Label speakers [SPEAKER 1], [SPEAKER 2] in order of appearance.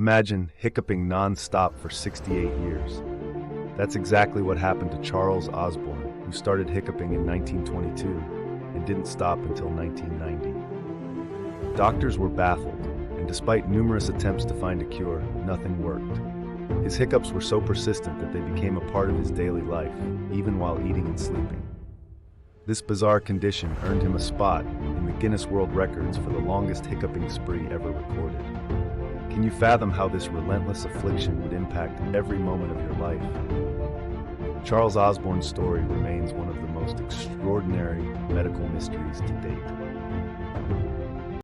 [SPEAKER 1] Imagine hiccuping non-stop for 68 years. That's exactly what happened to Charles Osborne, who started hiccuping in 1922 and didn't stop until 1990. Doctors were baffled, and despite numerous attempts to find a cure, nothing worked. His hiccups were so persistent that they became a part of his daily life, even while eating and sleeping. This bizarre condition earned him a spot in the Guinness World Records for the longest hiccuping spree ever recorded. Can you fathom how this relentless affliction would impact every moment of your life? Charles Osborne's story remains one of the most extraordinary medical mysteries to date.